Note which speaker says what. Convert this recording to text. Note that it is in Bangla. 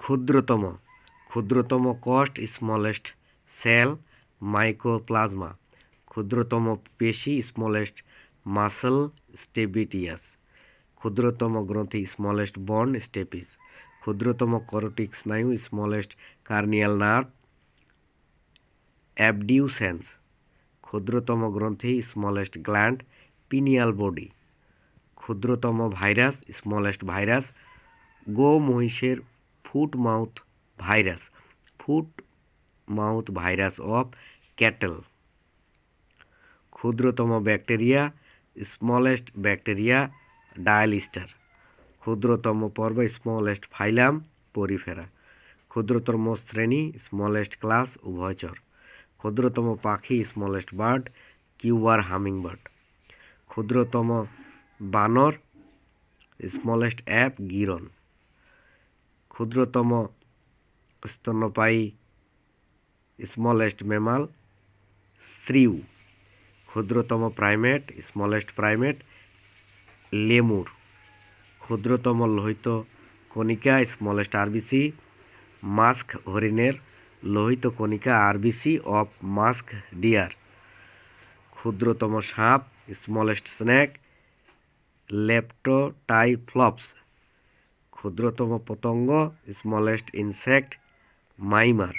Speaker 1: ক্ষুদ্রতম ক্ষুদ্রতম কস্ট স্মলেস্ট সেল মাইক্রোপ্লাজমা। ক্ষুদ্রতম পেশি স্মলেস্ট মাসল স্টেবিটিয়াস। ক্ষুদ্রতম গ্রন্থি স্মলেস্ট বন্ড স্টেপিস। ক্ষুদ্রতম করোটিক স্নায়ু স্মলেস্ট কার্নিয়াল নার্ভ অ্যাবডিউসেন্স। ক্ষুদ্রতম গ্রন্থি স্মলেস্ট গ্ল্যান্ড পিনিয়াল বডি। ক্ষুদ্রতম ভাইরাস স্মলেস্ট ভাইরাস গো মহিষের foot mouth virus. Foot mouth virus of cattle. ক্ষুদ্রতম ব্যাকটেরিয়া স্মলেস্ট ব্যাকটেরিয়া ডায়ালিস্টার। ক্ষুদ্রতম পর্ব স্মলেস্ট ফাইলাম পরিফেরা। ক্ষুদ্রতম শ্রেণী স্মলেস্ট ক্লাস উভয়চর। ক্ষুদ্রতম পাখি স্মলেস্ট বার্ড কিউবার হামিংবার্ড। ক্ষুদ্রতম বানর স্মলেস্ট অ্যাপ গিরন। ক্ষুদ্রতম স্তন্যপায়ী স্মলেস্ট ম্যামাল শ্রিউ। ক্ষুদ্রতম প্রাইমেট স্মলেস্ট প্রাইমেট লেমুর। ক্ষুদ্রতম লোহিত কণিকা স্মলেস্ট আরবিসি মাস্ক হরিণের লোহিত কণিকা আরবিসি অফ মাস্ক ডিয়ার। ক্ষুদ্রতম সাপ স্মলেস্ট স্নেক লেপ্টোটাইফ্লপস। ক্ষুদ্রতম পতঙ্গ স্মলেস্ট ইনসেক্ট মাইমার।